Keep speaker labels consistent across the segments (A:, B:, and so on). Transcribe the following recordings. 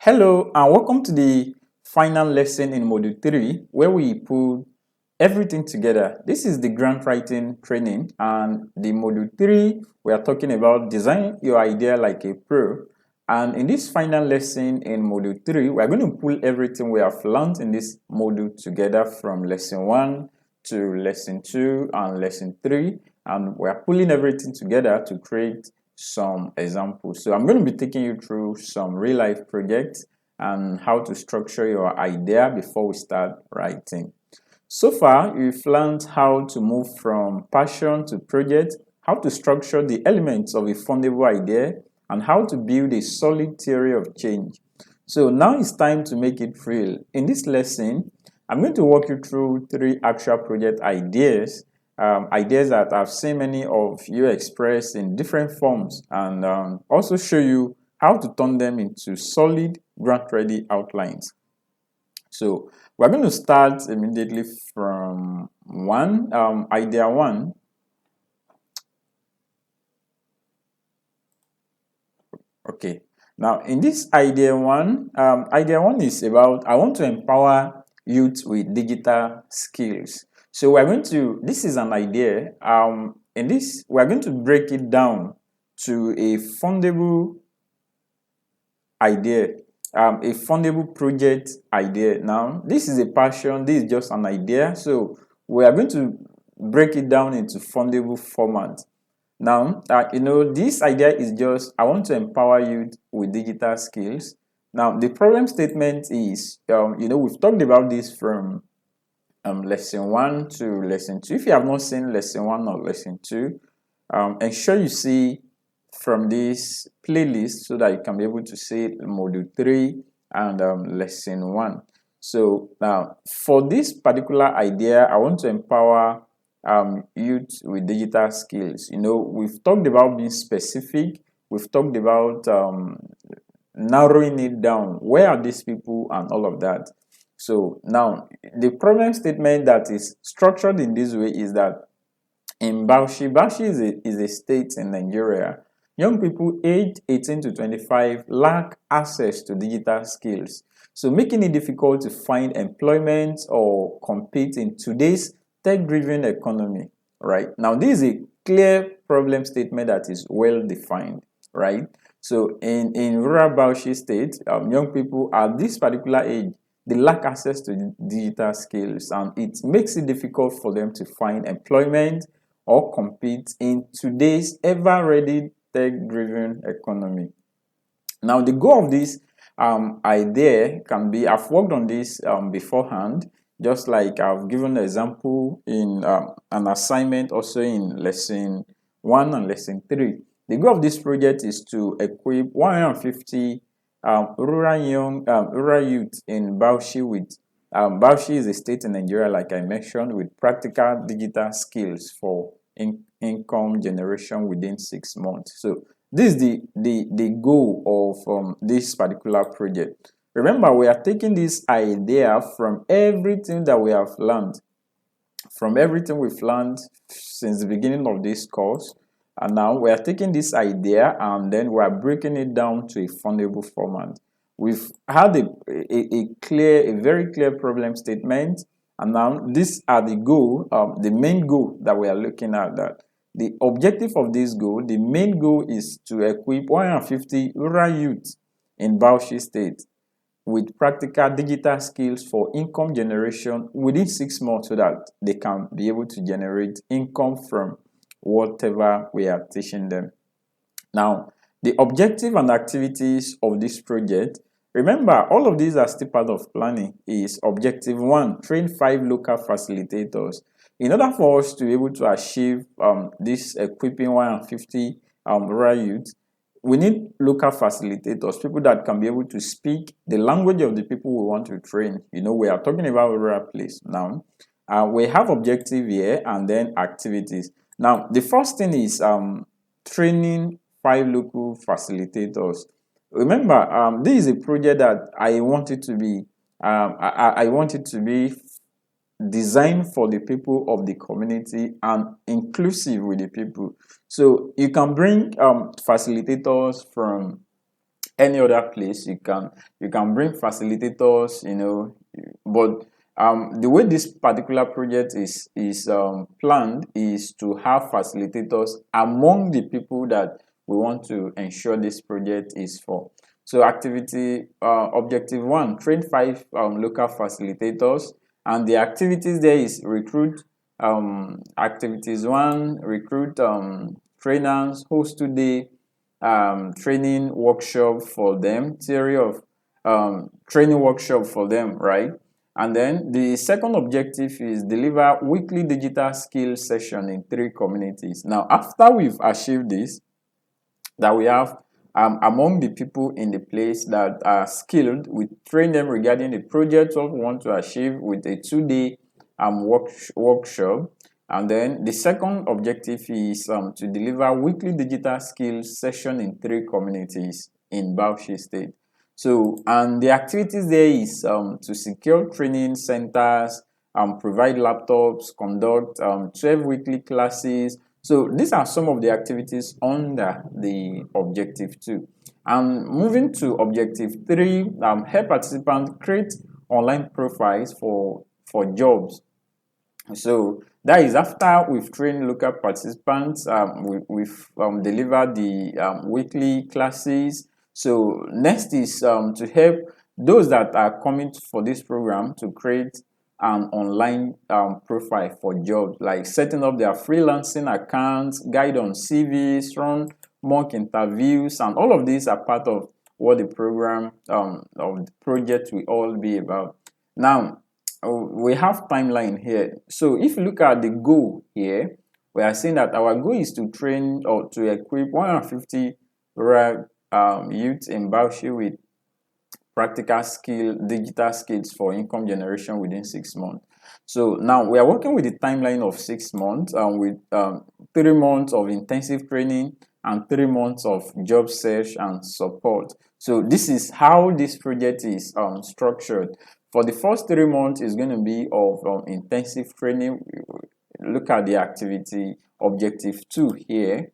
A: Hello and welcome to the final lesson in Module 3 where we put everything together. This is the grant writing training, and the Module 3 we are talking about design your idea like a pro. And in this final lesson in Module 3, we are going to pull everything we have learned in this module together from Lesson 1 to Lesson 2 and Lesson 3, and we are pulling everything together to create some examples. So I'm going to be taking you through some real life projects and how to structure your idea before we start writing. So far, you've learned how to move from passion to project, how to structure the elements of a fundable idea, and how to build a solid theory of change. So now it's time to make it real. In this lesson, I'm going to walk you through 3 actual project ideas. Ideas that I've seen many of you express in different forms, and also show you how to turn them into solid grant-ready outlines. So we're going to start immediately from idea 1. Okay, now in this idea 1, idea 1 is about I want to empower youth with digital skills. So this is an idea. In this, we're going to break it down to a fundable idea, a fundable project idea. Now, this is a passion, this is just an idea. So we are going to break it down into fundable format. Now, this idea is just, I want to empower youth with digital skills. Now, the problem statement is, we've talked about this from lesson 1 to lesson 2. If you have not seen lesson 1 or lesson 2, ensure you see from this playlist so that you can be able to see module 3 and lesson 1. So now, for this particular idea, I want to empower youth with digital skills. We've talked about being specific. We've talked about narrowing it down. Where are these people and all of that? So now, the problem statement that is structured in this way is that in Bauchi is a state in Nigeria. Young people aged 18 to 25 lack access to digital skills, so making it difficult to find employment or compete in today's tech-driven economy. Right now, this is a clear problem statement that is well defined. Right. So in rural Bauchi state, young people at this particular age, they lack access to digital skills, and it makes it difficult for them to find employment or compete in today's ever-ready tech-driven economy. Now, the goal of this idea can be, I've worked on this beforehand, just like I've given an example in an assignment also in lesson 1 and lesson 3. The goal of this project is to equip 150 rural youth in Bauchi with Bauchi is a state in Nigeria, like I mentioned, with practical digital skills for income generation within 6 months. So this is the goal of this particular project. Remember, we are taking this idea from everything that we have learned, from everything we've learned since the beginning of this course. And now we are taking this idea and then we are breaking it down to a fundable format. We've had a very clear problem statement, and now these are the main goal that we are looking at. That the objective of this goal, the main goal is to equip 150 rural youth in Bauchi State with practical digital skills for income generation within 6 months, so that they can be able to generate income from whatever we are teaching them. Now, the objective and activities of this project, remember, all of these are still part of planning. Is objective 1, train 5 local facilitators. In order for us to be able to achieve this equipping 150 rural youth, we need local facilitators, people that can be able to speak the language of the people we want to train. We are talking about rural place now. We have objective here and then activities. Now, the first thing is training 5 local facilitators. Remember, this is a project that I want it to be. I want it to be designed for the people of the community and inclusive with the people. So you can bring facilitators from any other place. You can bring facilitators, but the way this particular project is planned is to have facilitators among the people that we want to ensure this project is for. So activity objective 1, train 5 local facilitators, and the activities there is recruit activities 1, recruit trainers, host today training workshop for them, theory of training workshop for them, right? And then the second objective is deliver weekly digital skill session in 3 communities. Now, after we've achieved this, that we have among the people in the place that are skilled, we train them regarding the project of we want to achieve with a 2-day workshop. And then the second objective is to deliver weekly digital skills session in 3 communities in Bauchi State. So, and the activities there is to secure training centers, provide laptops, conduct 12 weekly classes. So these are some of the activities under the objective 2. And moving to objective 3, help participants create online profiles for jobs. So that is after we've trained local participants, we've delivered the weekly classes. So next is to help those that are coming for this program to create an online profile for jobs, like setting up their freelancing accounts, guide on CVs, run mock interviews, and all of these are part of what the program of the project will all be about. Now, we have timeline here. So if you look at the goal here, we are saying that our goal is to train or to equip 150 rural youth in Bauchi with practical skill, digital skills for income generation within 6 months. So now we are working with the timeline of 6 months with 3 months of intensive training and 3 months of job search and support. So this is how this project is structured. For the first 3 months is going to be of intensive training. Look at the activity objective 2 here.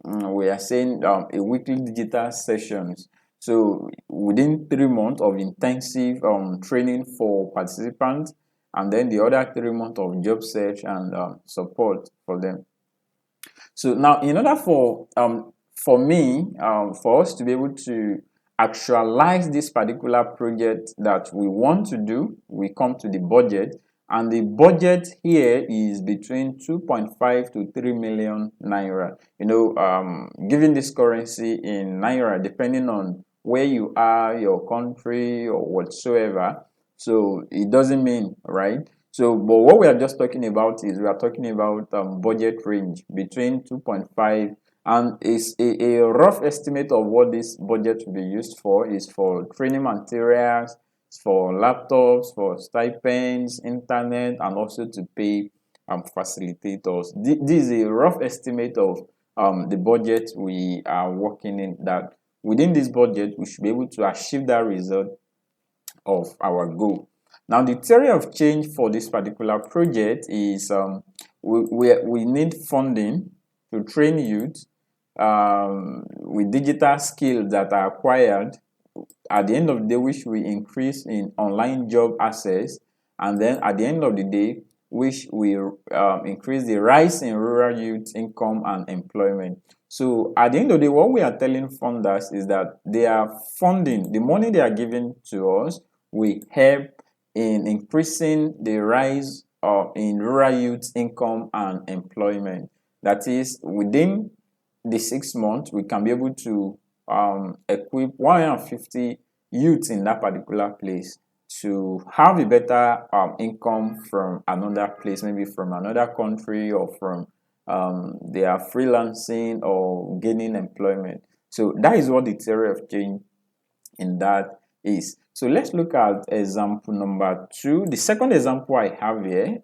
A: We are saying a weekly digital sessions. So within 3 months of intensive training for participants, and then the other 3 months of job search and support for them. So now, in order for me, for us to be able to actualize this particular project that we want to do, we come to the budget, and the budget here is between 2.5 to 3 million naira. Given this currency in naira, depending on where you are, your country or whatsoever, so it doesn't mean, right? So, but what we are just talking about is we are talking about budget range between 2.5, and is a rough estimate of what this budget will be used for is for training materials, for laptops, for stipends, internet, and also to pay facilitators. This is a rough estimate of the budget we are working in, that within this budget we should be able to achieve that result of our goal. Now, the theory of change for this particular project is we need funding to train youth with digital skills that are acquired at the end of the day, which we increase in online job access, and then at the end of the day, which will increase the rise in rural youth income and employment. So at the end of the day, what we are telling funders is that they are funding, the money they are giving to us will help in increasing the rise in rural youth income and employment. That is, within the 6 months, we can be able to equip 150 youths in that particular place to have a better income from another place, maybe from another country, or from their freelancing or gaining employment. So that is what the theory of change in that is. So let's look at example number 2. The second example I have here,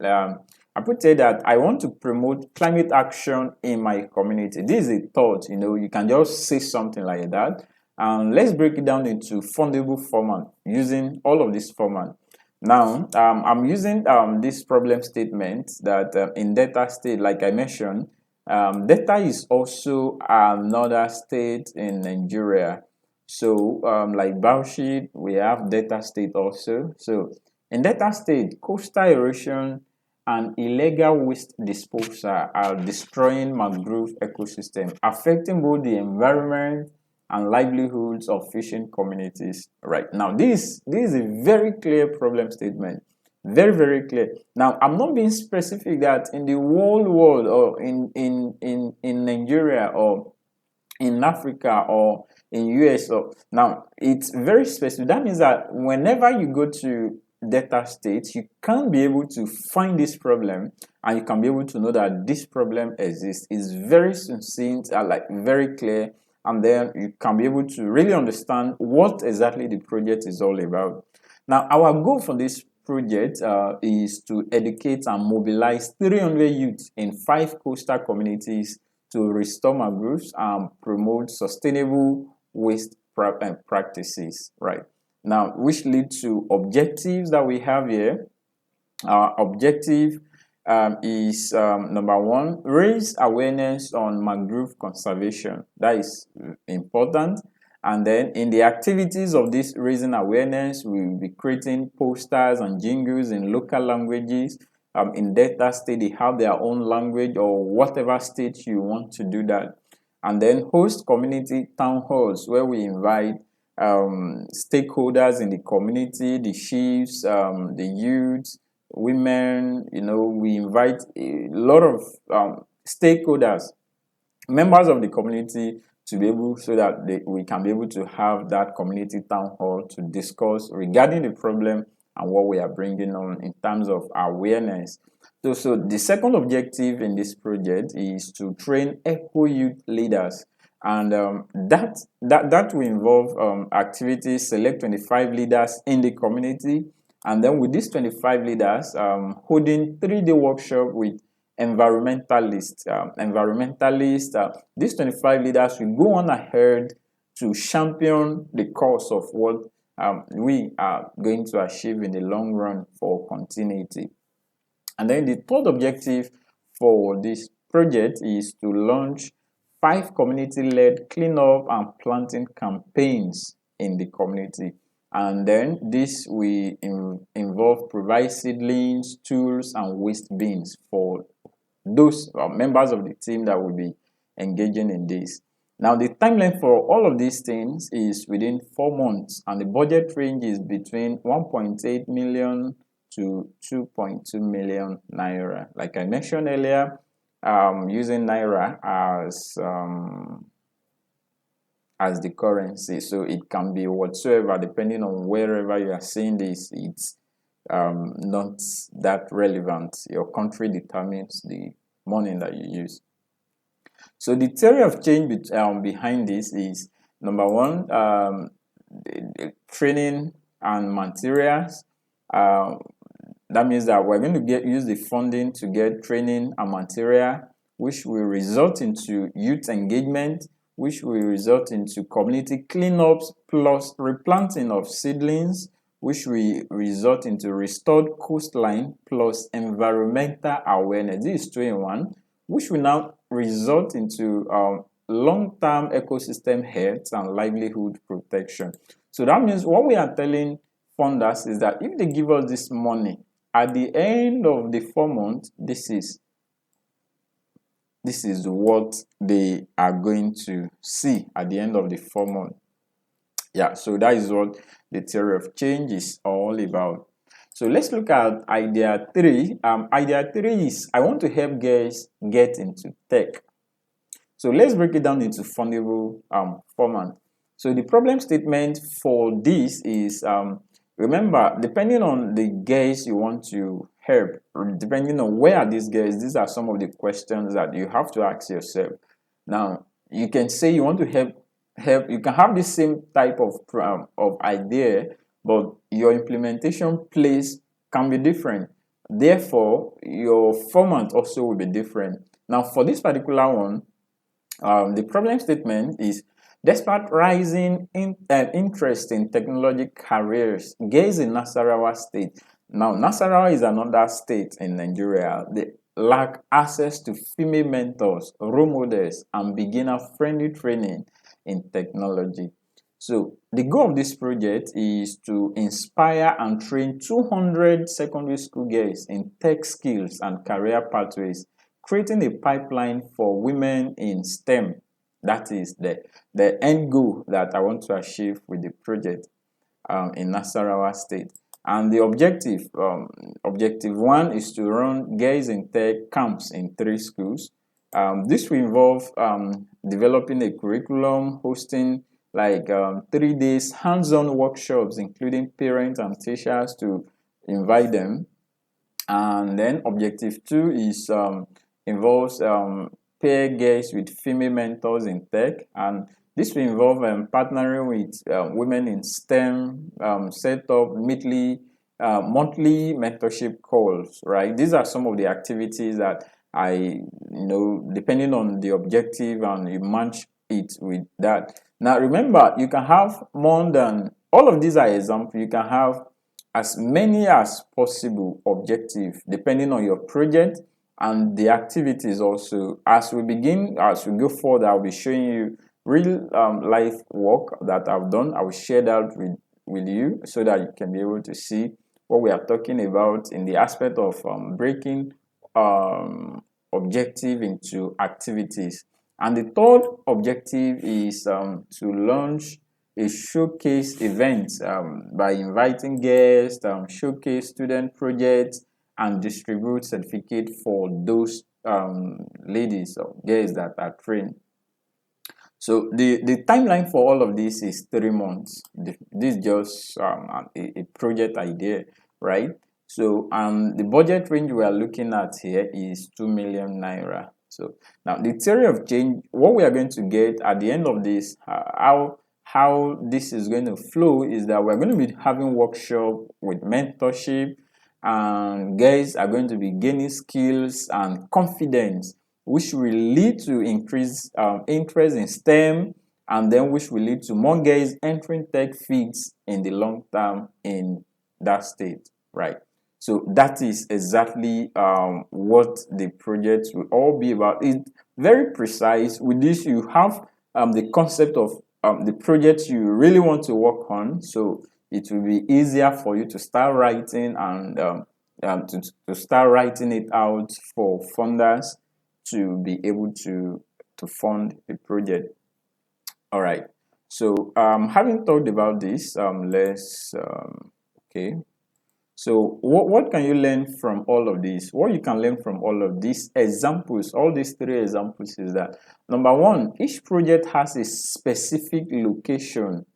A: I put it that I want to promote climate action in my community. This is a thought, you can just say something like that. And let's break it down into fundable format using all of this format. Now, I'm using this problem statement that in Delta State, like I mentioned, Delta is also another state in Nigeria. So like Bauxite, we have Delta State also. So in Delta State, coastal erosion and illegal waste disposal are destroying mangrove ecosystem, affecting both the environment and livelihoods of fishing communities. Right now, this is a very clear problem statement. Very clear. Now, I'm not being specific that in the whole world or in Nigeria or in Africa or in US. Or now it's very specific. That means that whenever you go to Delta states, you can be able to find this problem and you can be able to know that this problem exists. It's very succinct and like very clear, and then you can be able to really understand what exactly the project is all about. Now, our goal for this project is to educate and mobilize 300 youth in 5 coastal communities to restore mangroves and promote sustainable waste practices, right? Now, which lead to objectives that we have here. Our objective is number one, raise awareness on mangrove conservation. That is important. And then in the activities of this raising awareness, we will be creating posters and jingles in local languages. In Delta State, they have their own language, or whatever state you want to do that. And then host community town halls where we invite stakeholders in the community, the chiefs, the youths, women. We invite a lot of stakeholders, members of the community, to be able, so that we can be able to have that community town hall to discuss regarding the problem and what we are bringing on in terms of awareness. So the second objective in this project is to train eco youth leaders, and that will involve activities. Select 25 leaders in the community, and then with these 25 leaders, holding 3-day workshop with environmentalists. These 25 leaders will go on ahead to champion the cause of what we are going to achieve in the long run for continuity. And then the third objective for this project is to launch 5 community-led cleanup and planting campaigns in the community. And then this will involve provide seedlings, tools, and waste bins for those members of the team that will be engaging in this. Now, the timeline for all of these things is within 4 months, and the budget range is between 1.8 million to 2.2 million naira. Like I mentioned earlier, using naira as the currency, so it can be whatsoever, depending on wherever you are seeing this. It's not that relevant. Your country determines the money that you use. So the theory of change behind this is, number one, the training and materials. That means that we're going to use the funding to get training and material, which will result into youth engagement, which will result into community cleanups plus replanting of seedlings, which will result into restored coastline plus environmental awareness. This is 2 in 1, which will now result into long-term ecosystem health and livelihood protection. So that means what we are telling funders is that if they give us this money, at the end of the 4 months, this is what they are going to see at the end of the 4 months. Yeah, so that is what the theory of change is all about. So let's look at idea 3. Idea 3 is, I want to help guys get into tech. So let's break it down into fundable format. So the problem statement for this is, remember, depending on the guys you want to help, depending on where are these guys, these are some of the questions that you have to ask yourself. Now, you can say you want to help. You can have the same type of idea, but your implementation place can be different. Therefore, your format also will be different. Now, for this particular one, the problem statement is, despite rising interest in technology careers, gays in Nasarawa State. Now, Nasarawa is another state in Nigeria. They lack access to female mentors, role models, and beginner-friendly training in technology. So the goal of this project is to inspire and train 200 secondary school girls in tech skills and career pathways, creating a pipeline for women in STEM. That is the end goal that I want to achieve with the project in Nasarawa State. And the objective one is to run Girls in Tech camps in 3 schools. This will involve developing a curriculum, hosting like 3 days hands-on workshops, including parents and teachers to invite them. And then objective 2 is involves pair girls with female mentors in tech, and this will involve partnering with women in STEM, set up monthly mentorship calls, right? These are some of the activities that depending on the objective, and you match it with that. Now, remember, you can have more than all of these are examples. You can have as many as possible objective depending on your project and the activities also. As we go forward, I'll be showing you real life work that I've done. I will share that with you so that you can be able to see what we are talking about in the aspect of breaking objective into activities. And the third objective is to launch a showcase event by inviting guests, showcase student projects, and distribute certificate for those ladies or girls that are trained. So the timeline for all of this is 3 months. This is just a project idea, right? So the budget range we are looking at here is 2 million naira. So now the theory of change, what we are going to get at the end of this, how this is going to flow is that we're going to be having workshop with mentorship, and guys are going to be gaining skills and confidence, which will lead to increased interest in STEM, and then which will lead to more guys entering tech fields in the long term in that state, right? So that is exactly what the project will all be about. It's very precise. With this, you have the concept of the project you really want to work on, so it will be easier for you to start writing and to start writing it out for funders to be able to fund the project. All right. So having talked about this, let's okay. So what can you learn from all of this? What you can learn from all of these examples, all these 3 examples, is that number one, each project has a specific location.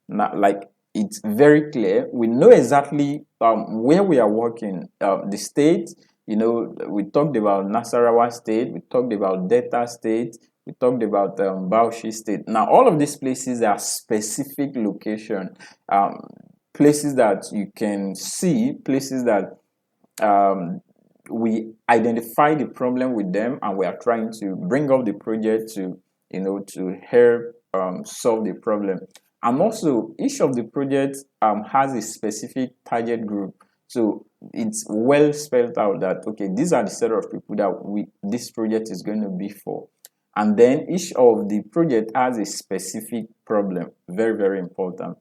A: Now, like, it's very clear. We know exactly where we are working. The state, we talked about Nasarawa State, we talked about Delta State, we talked about Bauchi State. Now, all of these places are specific location, places that you can see, places that we identify the problem with them, and we are trying to bring up the project to help solve the problem. And also, each of the projects has a specific target group. So it's well spelled out that, okay, these are the set of people that this project is going to be for. And then each of the project has a specific problem. Very, very important.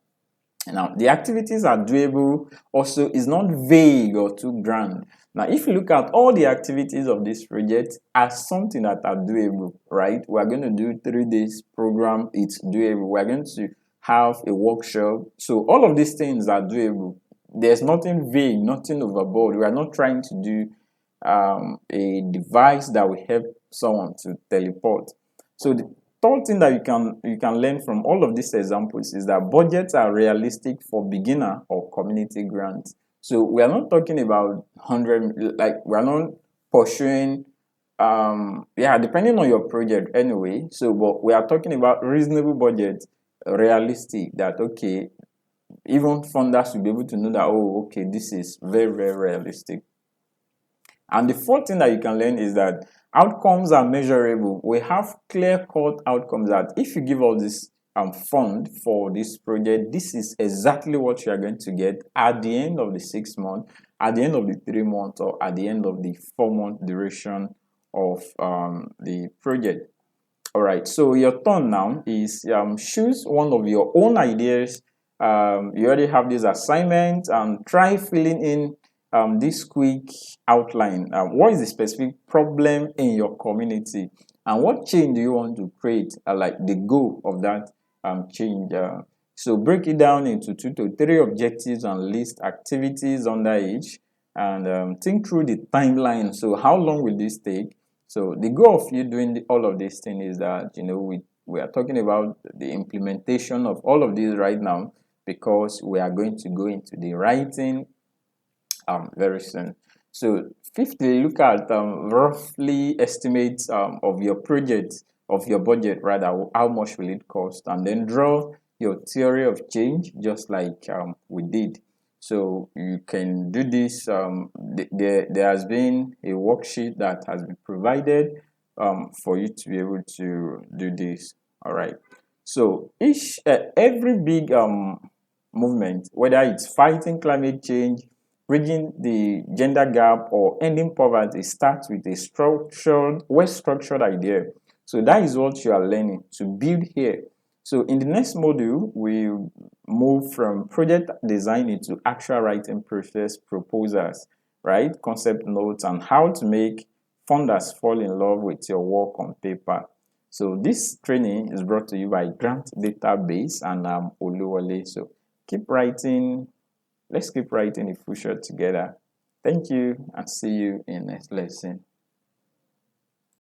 A: Now, the activities are doable. Also, is not vague or too grand. Now, if you look at all the activities of this project as something that are doable, right? We are going to do 3 days program. It's doable. We are going to have a workshop. So all of these things are doable. There's nothing vague, nothing overboard. We are not trying to do a device that will help someone to teleport. So the third thing that you can learn from all of these examples is that budgets are realistic for beginner or community grants. So we are not talking about 100, like, we are not pursuing depending on your project anyway. So but we are talking about reasonable budget, realistic, that okay, even funders will be able to know that, oh, okay, this is very, very realistic. And the fourth thing that you can learn is that outcomes are measurable. We have clear-cut outcomes that if you give all this fund for this project, this is exactly what you are going to get at the end of the 6 months, at the end of the 3 months, or at the end of the 4-month duration of the project. All right, so your turn now is choose one of your own ideas. You already have this assignment and try filling in this quick outline. What is the specific problem in your community and what change do you want to create? Like the goal of that change. So break it down into 2 to 3 objectives and list activities under each, and think through the timeline. So how long will this take? So the goal of you doing all of these things is that we are talking about the implementation of all of these right now, because we are going to go into the writing very soon. So fifthly, look at roughly estimates of your project, of your budget rather, how much will it cost, and then draw your theory of change just like we did. So you can do this. There has been a worksheet that has been provided for you to be able to do this. All right. So every big movement, whether it's fighting climate change, bridging the gender gap, or ending poverty, starts with a well-structured idea. So that is what you are learning to build here. So in the next module, we move from project design into actual writing process, proposals, right? Concept notes, and how to make funders fall in love with your work on paper. So this training is brought to you by Grant Database, and I'm Oluwole. So keep writing. Let's keep writing the future together. Thank you, and see you in next lesson.